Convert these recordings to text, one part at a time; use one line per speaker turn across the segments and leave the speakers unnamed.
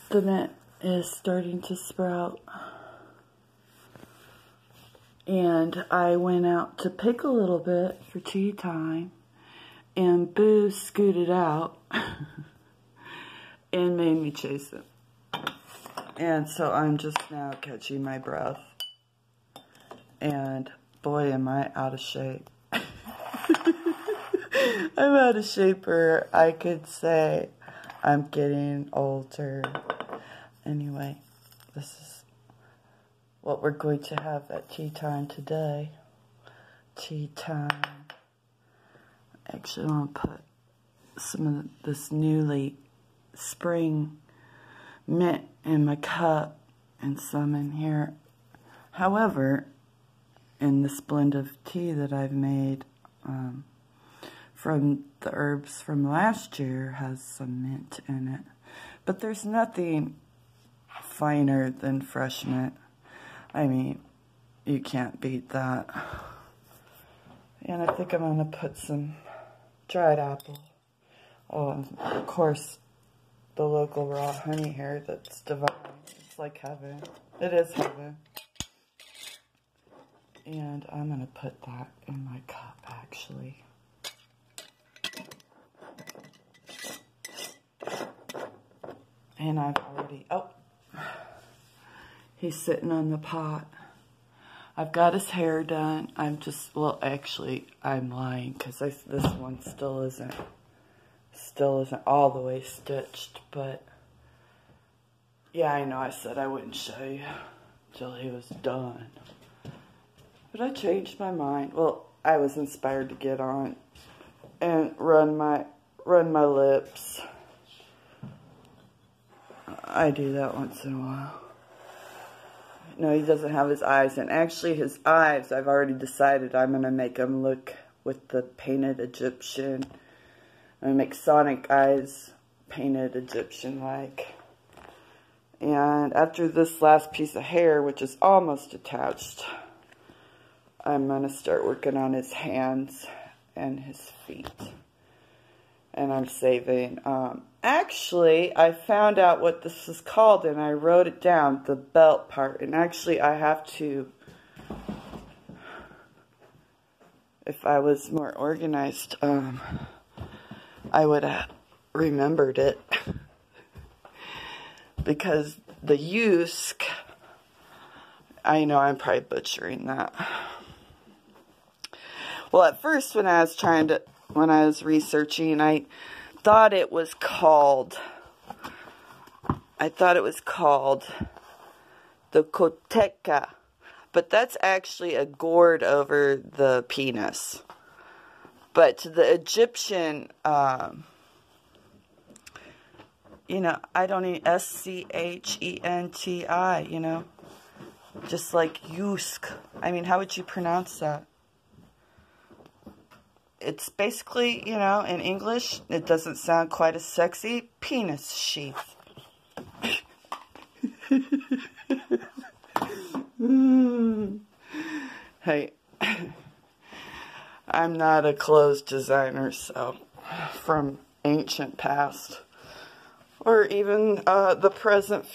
The mint is starting to sprout. And I went out to pick a little bit for tea time. And Boo scooted out and made me chase it. And so I'm just now catching my breath. And boy, am I out of shape. I'm out of shape, or I could say I'm getting older. Anyway, this is what we're going to have at tea time today. Tea time. Actually, I want to put some of this newly spring mint in my cup and some in here. However, in this blend of tea that I've made from the herbs from last year has some mint in it. But there's nothing finer than fresh mint. I mean, you can't beat that. And I think I'm going to put some dried apple. Oh, and of course, the local raw honey here that's divine. It's like heaven. It is heaven. And I'm going to put that in my cup, actually. And I've already, he's sitting on the pot. I've got his hair done. I'm just, well, actually, I'm lying because this one still isn't all the way stitched. But yeah, I know I said I wouldn't show you until he was done. But I changed my mind. Well, I was inspired to get on and run my lips. I do that once in a while. No, he doesn't have his eyes. And actually, his eyes, I've already decided I'm going to make him look with the painted Egyptian. I'm going to make Sonic eyes painted Egyptian-like. And after this last piece of hair, which is almost attached, I'm going to start working on his hands and his feet. And I'm saving. Actually, I found out what this is called, and I wrote it down, the belt part. And actually, I have to, if I was more organized, I would have remembered it. Because the Yusk, I know I'm probably butchering that. Well, at first, when I was researching, I thought it was called the koteka, but that's actually a gourd over the penis. But to the Egyptian, you know, I don't need S-C-H-E-N-T-I, you know, just like Yusk. I mean, how would you pronounce that? It's basically, you know, in English, it doesn't sound quite as sexy. Penis sheath. Hey, I'm not a clothes designer, so from ancient past, or even the present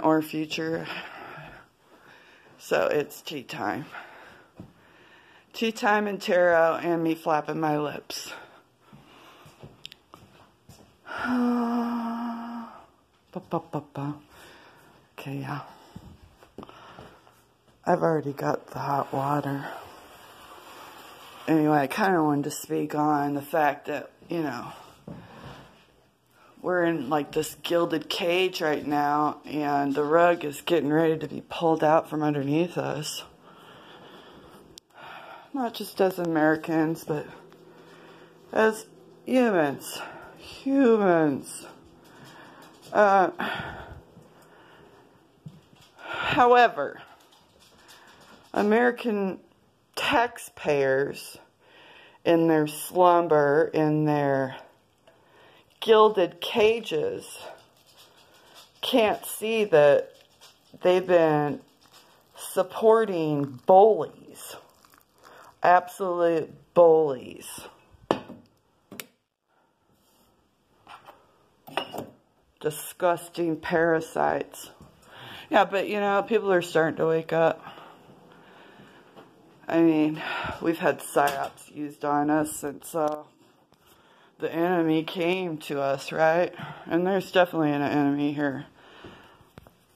or future. So it's tea time. Tea time and tarot and me flapping my lips. Okay, yeah. I've already got the hot water. Anyway, I kind of wanted to speak on the fact that, you know, we're in like this gilded cage right now, and the rug is getting ready to be pulled out from underneath us. Not just as Americans, but as humans. However, American taxpayers in their slumber, in their gilded cages, can't see that they've been supporting bullies. Absolute bullies. disgusting parasites. Yeah, but you know, people are starting to wake up. I mean, we've had psyops used on us since the enemy came to us, right? And there's definitely an enemy here.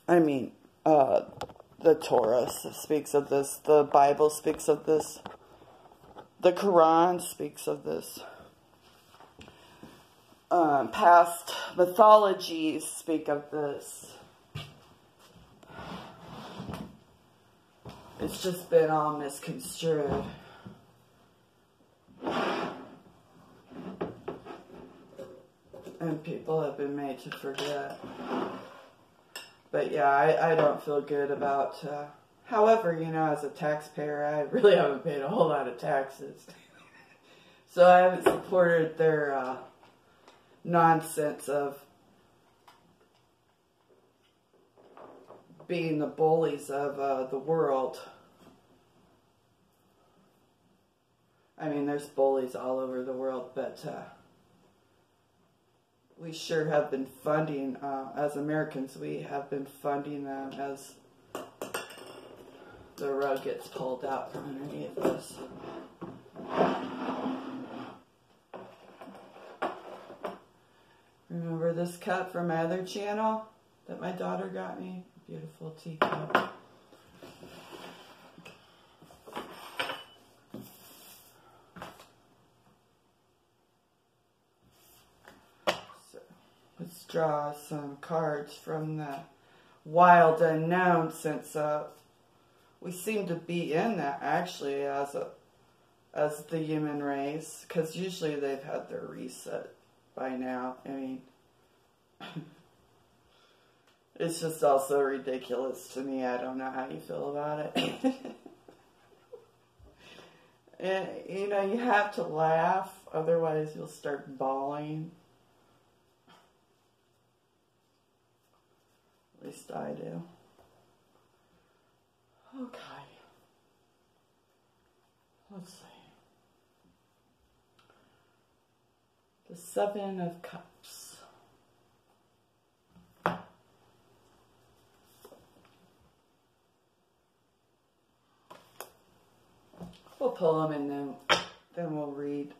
I mean, the Torah speaks of this. The Bible speaks of this. The Quran speaks of this. Past mythologies speak of this. It's just been all misconstrued. And people have been made to forget. But yeah, I don't feel good about... however, you know, as a taxpayer, I really haven't paid a whole lot of taxes. So I haven't supported their nonsense of being the bullies of the world. I mean, there's bullies all over the world, but we sure have been funding, as Americans, we have been funding them as the rug gets pulled out from underneath us. Remember this cup from my other channel that my daughter got me? Beautiful teacup. So, let's draw some cards from the wild unknown, since we seem to be in that actually as the human race, because usually they've had their reset by now. I mean, it's just also ridiculous to me. I don't know how you feel about it. And, you know, you have to laugh, otherwise you'll start bawling. At least I do. Okay. Let's see. The Seven of Cups. We'll pull them and then we'll read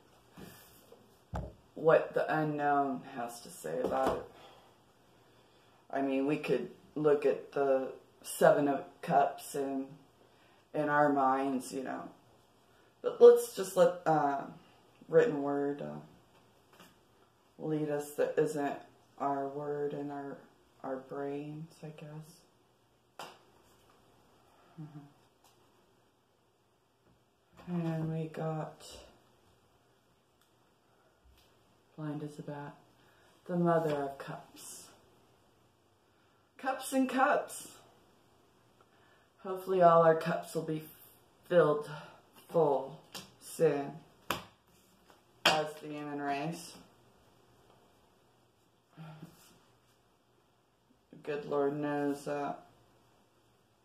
what the unknown has to say about it. I mean, we could look at the Seven of Cups in our minds, you know. But let's just let written word lead us that isn't our word and our brains, I guess. And we got, blind as a bat, the Mother of Cups. Cups and cups. Hopefully all our cups will be filled full soon as the human race. Good Lord knows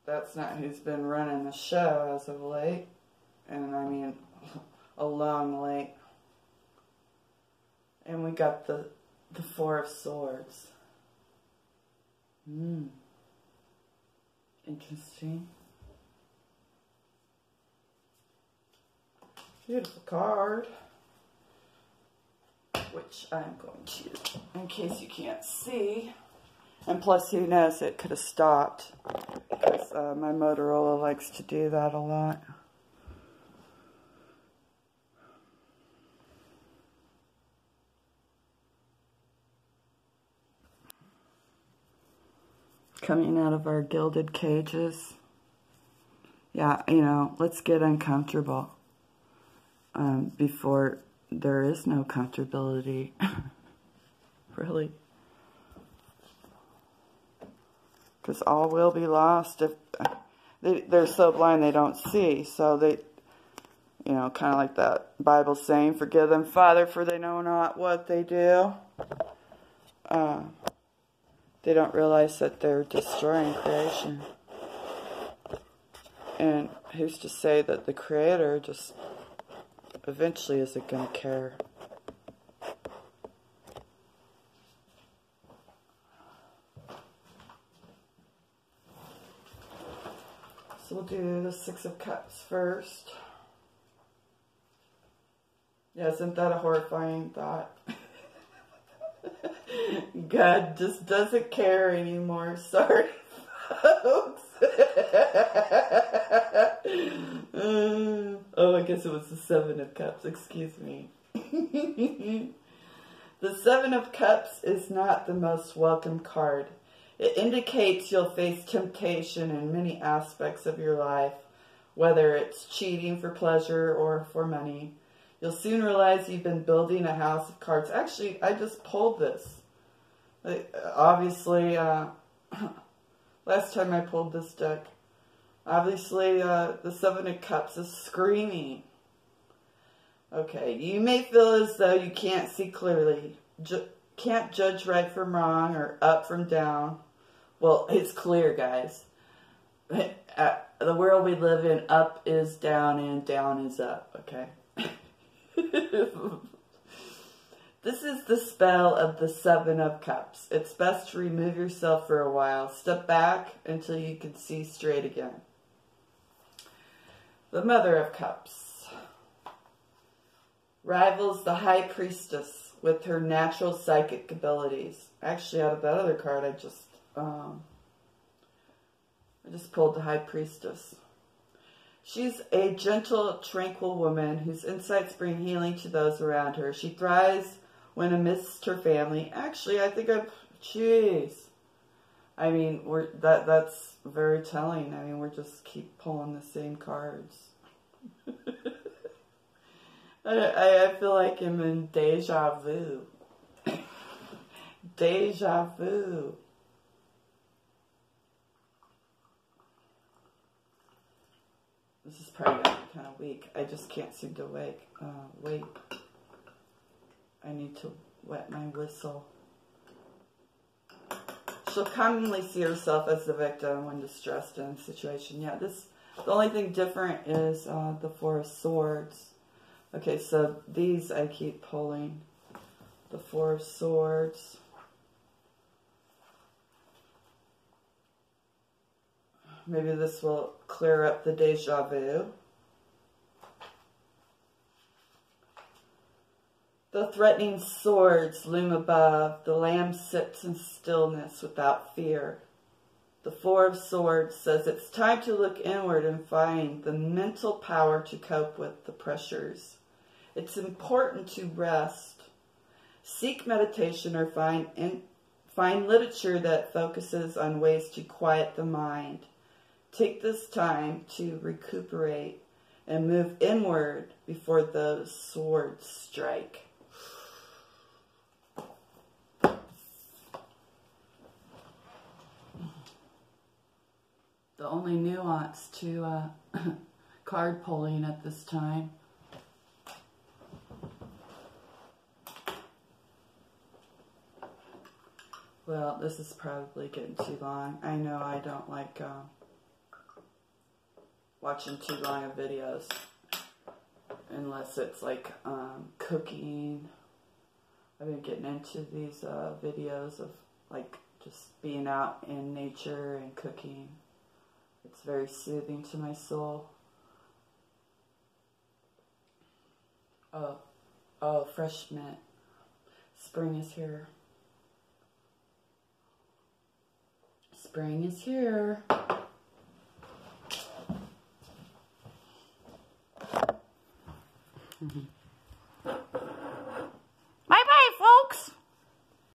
that's not who's been running the show as of late. And I mean, a long late. And we got the Four of Swords. Interesting. Beautiful card. Which I'm going to, in case you can't see. And plus, who knows, it could have stopped. Because my Motorola likes to do that a lot. Coming out of our gilded cages. Yeah, you know, let's get uncomfortable before there is no comfortability. Really. Because all will be lost if they're so blind they don't see. So they, you know, kind of like that Bible saying, forgive them, Father, for they know not what they do. They don't realize that they're destroying creation. And who's to say that the Creator just eventually isn't going to care? So we'll do the Six of Cups first. Yeah, isn't that a horrifying thought? God just doesn't care anymore. Sorry, folks. Oh, I guess it was the Seven of Cups. Excuse me. The Seven of Cups is not the most welcome card. It indicates you'll face temptation in many aspects of your life, whether it's cheating for pleasure or for money. You'll soon realize you've been building a house of cards. Actually, I just pulled this. Obviously, last time I pulled this deck, obviously the Seven of Cups is screaming. Okay, you may feel as though you can't see clearly, can't judge right from wrong or up from down. Well, it's clear, guys. The world we live in, up is down and down is up, okay? This is the spell of the Seven of Cups. It's best to remove yourself for a while. Step back until you can see straight again. The Mother of Cups rivals the High Priestess with her natural psychic abilities. Actually, out of that other card, I just pulled the High Priestess. She's a gentle, tranquil woman whose insights bring healing to those around her. She thrives when amidst her family. Actually, I think jeez. I mean, that's very telling. I mean, we're just keep pulling the same cards. I feel like I'm in deja vu. Deja vu. This is probably going to be kind of weak. I just can't seem to wait. I need to wet my whistle. She'll commonly see herself as the victim when distressed in a situation. Yeah, the only thing different is the Four of Swords. Okay, so these I keep pulling. The Four of Swords. Maybe this will clear up the deja vu. The threatening swords loom above. The lamb sits in stillness without fear. The Four of Swords says it's time to look inward and find the mental power to cope with the pressures. It's important to rest. Seek meditation or find literature that focuses on ways to quiet the mind. Take this time to recuperate and move inward before those swords strike. The only nuance to card pulling at this time. Well, this is probably getting too long. I know I don't like watching too long of videos unless it's like cooking. I've been getting into these videos of like just being out in nature and cooking. It's very soothing to my soul. Oh, fresh mint. Spring is here. Spring is here. Mm-hmm.